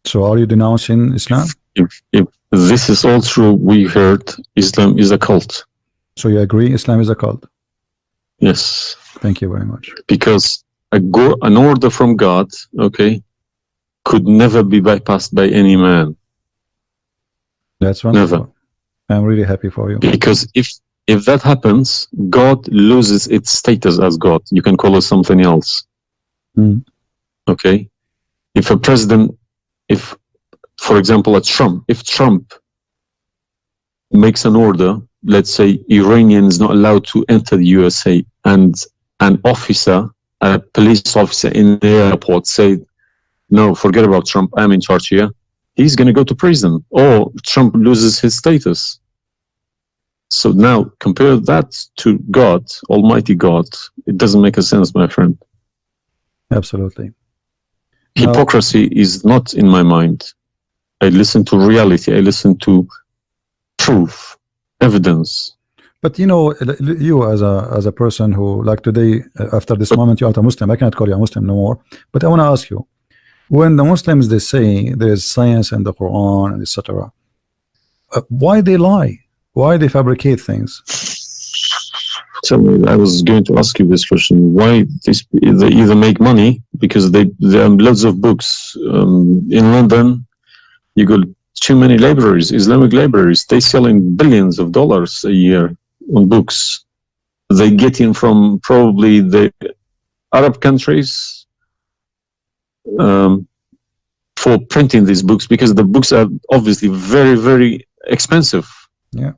So are you denouncing Islam? If this is all true, we heard Islam is a cult. So you agree Islam is a cult? Yes. Thank you very much. Because an order from God, okay, could never be bypassed by any man. That's wonderful. Never. I'm really happy for you. Because if that happens, God loses its status as God. You can call it something else. Okay? If a president, for example, if Trump makes an order, let's say Iranian is not allowed to enter the USA, and an officer, a police officer in the airport say, no, forget about Trump, I'm in charge here, he's going to go to prison, or Trump loses his status. So now compare that to God, Almighty God. It doesn't make a sense, my friend. Absolutely. Hypocrisy is not in my mind. I listen to reality. I listen to proof, evidence. But you know, you as a person who, like today, after this moment, you are a Muslim. I cannot call you a Muslim no more. But I want to ask you, when the Muslims they say there is science in the Quran, etc., why they lie? Why they fabricate things? Tell me, I was going to ask you this question. Why they either make money because there are loads of books in London. You go too many libraries, Islamic libraries. They selling billions of dollars a year on books. They get in from probably the Arab countries for printing these books because the books are obviously very, very expensive. Yeah.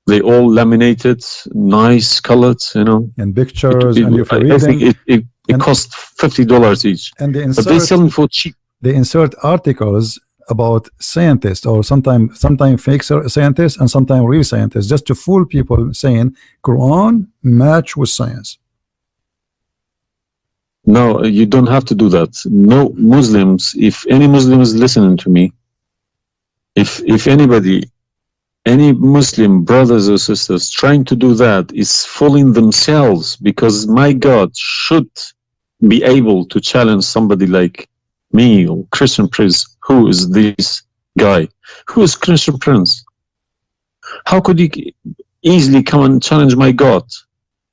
They all laminated, nice colored, you know. And pictures, and if you read I them, think it costs $50 each. And they but they sell them for cheap. They insert articles about scientists, or sometimes fake scientists and sometimes real scientists, just to fool people, saying Quran match with science. No, you don't have to do that. No Muslims, if any Muslim is listening to me, if anybody, any Muslim brothers or sisters trying to do that is fooling themselves, because my God should be able to challenge somebody like me or Christian Prince. Who is this guy? Who is Christian Prince? How could he easily come and challenge my God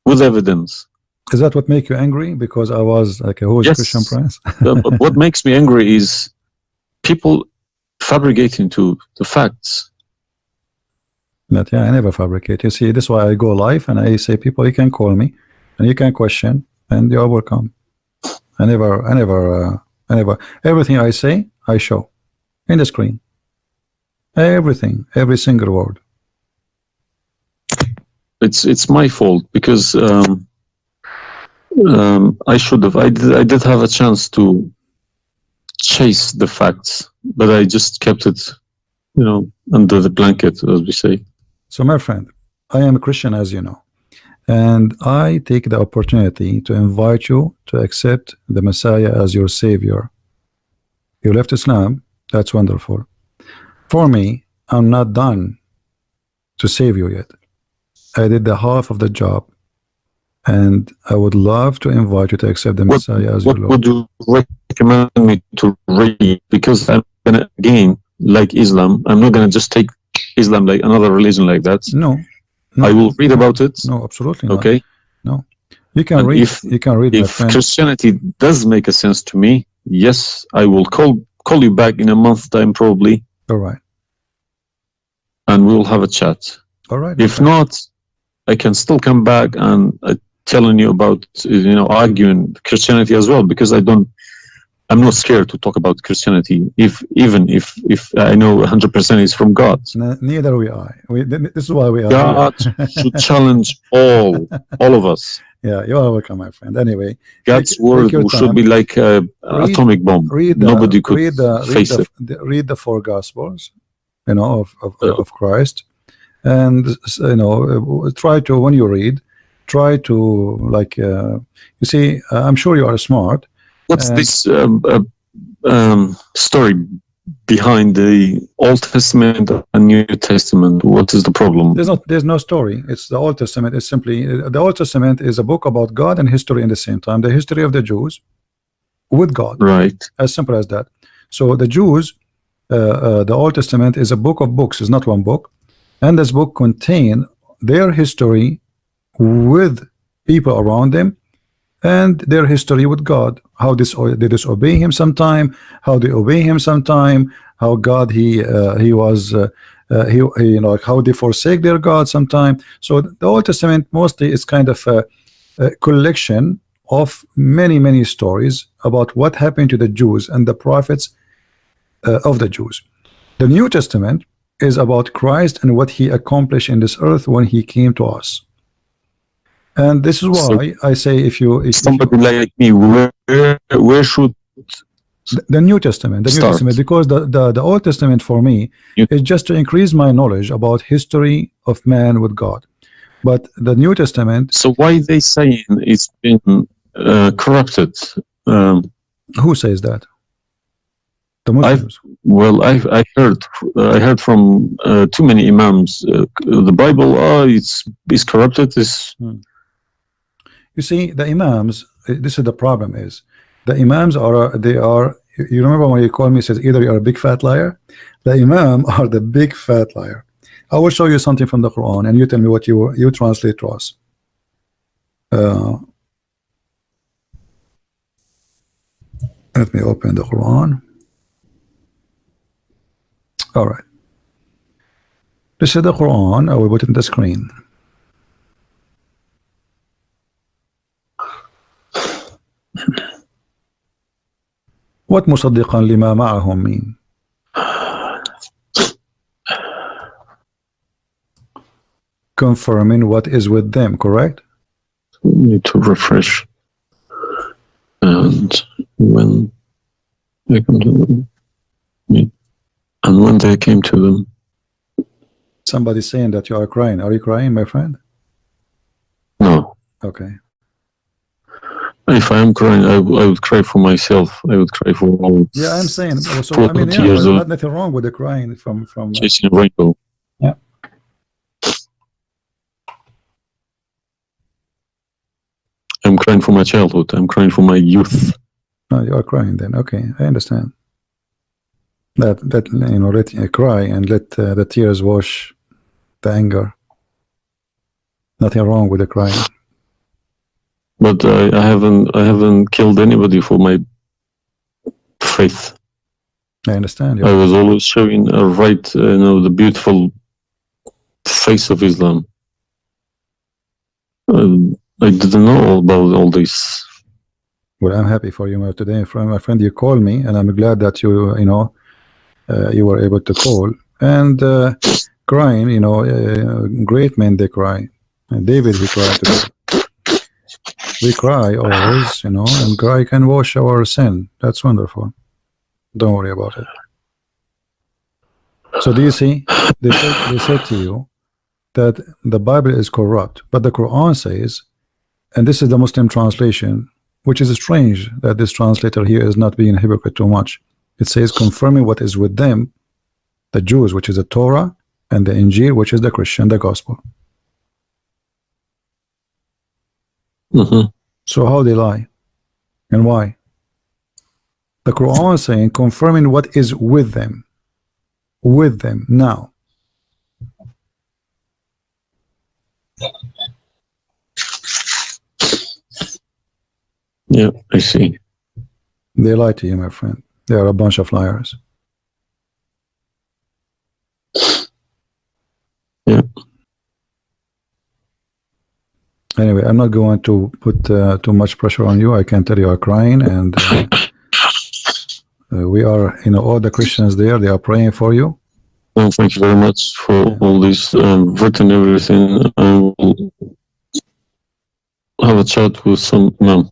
with evidence? Is that what make you angry? Because I was like, who is Yes. Christian Prince? What makes me angry is people fabricating to the facts. But yeah, I never fabricate. You see, this is why I go live and I say, people, you can call me and you can question, and you are welcome. I never, everything I say, I show in the screen. Everything, every single word. It's my fault because I should have. I did have a chance to chase the facts, but I just kept it, you know, under the blanket, as we say. So, my friend, I am a Christian, as you know, and I take the opportunity to invite you to accept the Messiah as your Savior. You left Islam, that's wonderful. For me, I'm not done to save you yet. I did the half of the job, and I would love to invite you to accept the Messiah as your Lord. What would you recommend me to read? Because I'm gonna, again, like Islam, I'm not gonna just take Islam like another religion like that. No, I will read about it. No, absolutely not. Okay. No, you can read. You can read. If Christianity does make a sense to me, yes, I will call you back in a month's time, probably. All right. And we will have a chat. All right. If not, I can still come back and telling you about, you know, arguing Christianity as well, because I'm not scared to talk about Christianity, even if I know 100% is from God. Neither we are. This is why we are. God should challenge all of us. Yeah, you are welcome, my friend. Anyway, God's word should be like an atomic bomb. Nobody could face it. Read the 4 Gospels, you know, of Christ, and you know, try to, when you read, try to, like, you see, I'm sure you are smart. What's this story behind the Old Testament and New Testament? What is the problem? There's no story. It's the Old Testament is simply, the Old Testament is a book about God and history in the same time. The history of the Jews with God. Right. As simple as that. So the Jews, the Old Testament is a book of books. It's not one book, and this book contains their history with people around them, and their history with God, how they disobey him sometime, how they obey him sometime, how God he was you know, how they forsake their God sometime. So the Old Testament mostly is kind of a collection of many stories about what happened to the Jews and the prophets of the Jews. The New Testament is about Christ and what he accomplished in this earth when he came to us. And this is why I say, if somebody like me, where should the New Testament, because the Old Testament for me is just to increase my knowledge about history of man with God. But the New Testament. So why they saying it's been corrupted? Who says that? The Muslims. I heard from too many imams. The Bible, it's corrupted. You see, the imams, this is the problem, is the imams are, you remember when you call me, says either you are a big fat liar. The imam are the big fat liar. I will show you something from the Quran and you tell me what you translate to us. Let me open the Quran. All right. This is the Quran. I will put it in the screen. What مصدقا لما معهم mean? Confirming what is with them, correct? Need to refresh. And when they come to them, and when they came to them. Somebody saying that you are crying. Are you crying, my friend? No. Okay. If I am crying, I would cry for myself. I would cry for all. Yeah, I'm saying. So I mean, yeah, there's nothing wrong with the crying from chasing a rainbow. Yeah. I'm crying for my childhood. I'm crying for my youth. No, you are crying then. Okay, I understand. That you know, let cry and let the tears wash the anger. Nothing wrong with the crying. But I haven't killed anybody for my faith. I understand. I was always showing the beautiful face of Islam. I didn't know about all this. Well, I'm happy for you today, my friend. You called me, and I'm glad that you were able to call and crying. Great men, they cry. And David, he cried today. We cry always, and cry can wash our sin. That's wonderful. Don't worry about it. So do you see? They said to you that the Bible is corrupt, but the Quran says, and this is the Muslim translation, which is strange that this translator here is not being a hypocrite too much. It says, confirming what is with them, the Jews, which is the Torah, and the Injil, which is the Christian, the gospel. So how they lie and why? The Quran is saying, confirming what is with them now. Yeah, I see. They lie to you, my friend. They are a bunch of liars. Yeah. Anyway, I'm not going to put too much pressure on you. I can tell you are crying, and we are, all the Christians there, they are praying for you. Well, thank you very much for all this written everything. I will have a chat with some imam.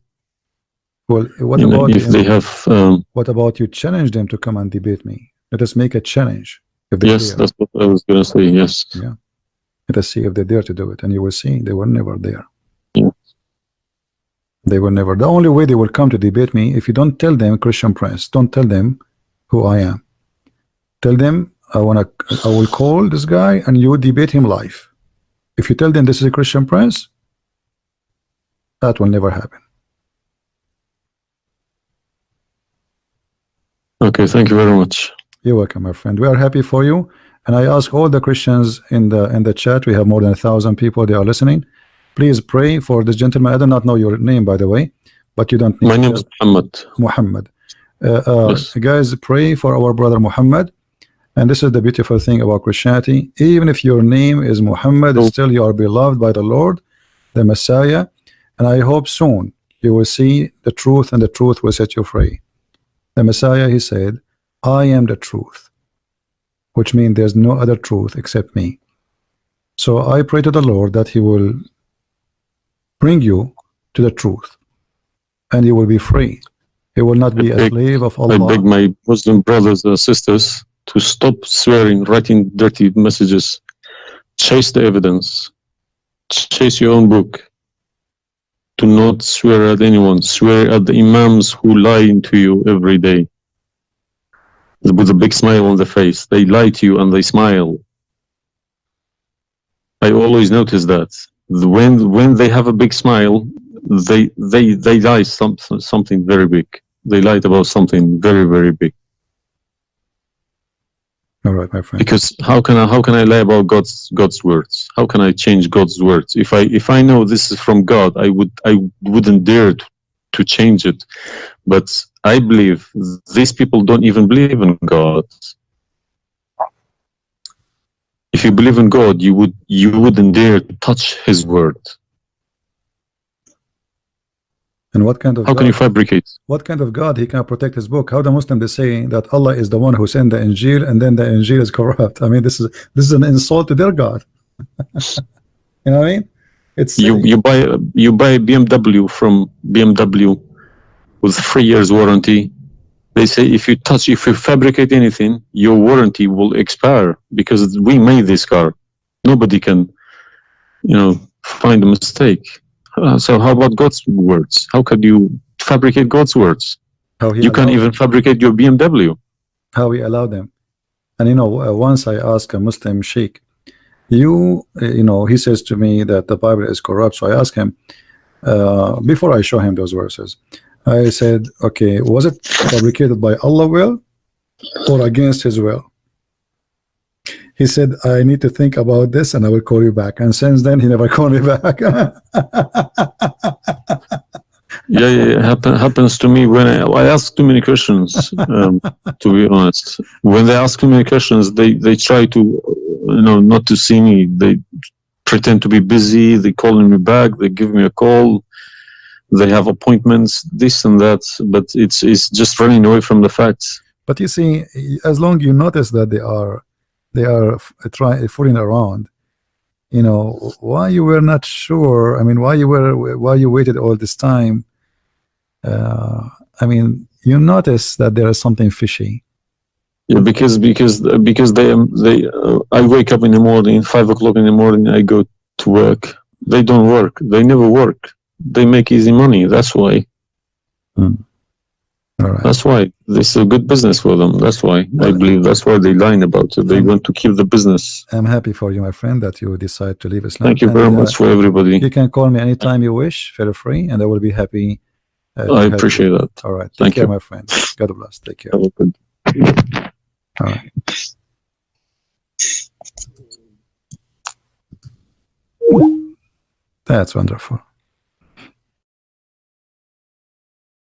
Well, what about if they have? What about you challenge them to come and debate me? Let us make a challenge. If they Yes, dare. that's what I was going to say. Yes. Yeah. Let us see if they dare to do it, and you will see they were never there. Yeah. They were never. The only way they will come to debate me, if you don't tell them, Christian Prince, don't tell them who I am. Tell them I will call this guy and you debate him live. If you tell them this is a Christian Prince, that will never happen. Okay, thank you very much. You're welcome, my friend. We are happy for you, and I ask all the Christians in the chat. We have more than 1,000 people. They are listening. Please pray for this gentleman. I do not know your name, by the way, but you don't need. My name is Muhammad. Muhammad. Yes. Guys, pray for our brother Muhammad. And this is the beautiful thing about Christianity. Even if your name is Muhammad, still you are beloved by the Lord, the Messiah. And I hope soon you will see the truth, and the truth will set you free. The Messiah, he said, I am the truth, which means there's no other truth except me. So I pray to the Lord that he will bring you to the truth, and you will be free. You will not be a slave of Allah. I beg my Muslim brothers and sisters to stop swearing, writing dirty messages. Chase the evidence. Chase your own book. Do not swear at anyone. Swear at the imams who lie to you every day. With a big smile on the face. They lie to you and they smile. I always notice that. When they have a big smile, they lie something very big. They lied about something very, very big. All right, my friend. Because how can I lie about God's words? How can I change God's words? If I know this is from God, I wouldn't dare to change it. But I believe these people don't even believe in God. If you believe in God, you wouldn't dare to touch His word. And what kind of how God, can you fabricate? What kind of God he can protect his book? How the Muslim they say that Allah is the one who sent the Injil, and then the Injil is corrupt? I mean, this is an insult to their God. You know what I mean? It's you buy a BMW from BMW with 3 years warranty. They say if you fabricate anything, your warranty will expire because we made this car. Nobody can, find a mistake. So how about God's words? How could you fabricate God's words? You can't even fabricate your BMW. How he allowed them. And once I asked a Muslim sheikh, he says to me that the Bible is corrupt. So I asked him, before I show him those verses, I said, okay, was it fabricated by Allah's will or against his will? He said, I need to think about this and I will call you back. And since then, he never called me back. Yeah. Happens to me when I ask too many questions. To be honest, when they ask too many questions, they try to, not to see me. They pretend to be busy. They calling me back. They give me a call. They have appointments, this and that. But it's just running away from the facts. But you see, as long you notice that they are fooling around, why you were not sure? I mean, why you waited all this time? I mean, you notice that there is something fishy. Yeah, because they I wake up in the morning, 5 o'clock in the morning, I go to work. They don't work. They never work. They make easy money. That's why. All right. That's why this is a good business for them. That's why I believe that's why they lying about it. They want to keep the business. I'm happy for you, my friend, that you decide to leave Islam. Thank you very much for everybody. You can call me anytime you wish. Feel free, and I will be happy. I appreciate that. All right. Take Thank care, you. my friend. God bless. Take care. Have a good. All right. That's wonderful.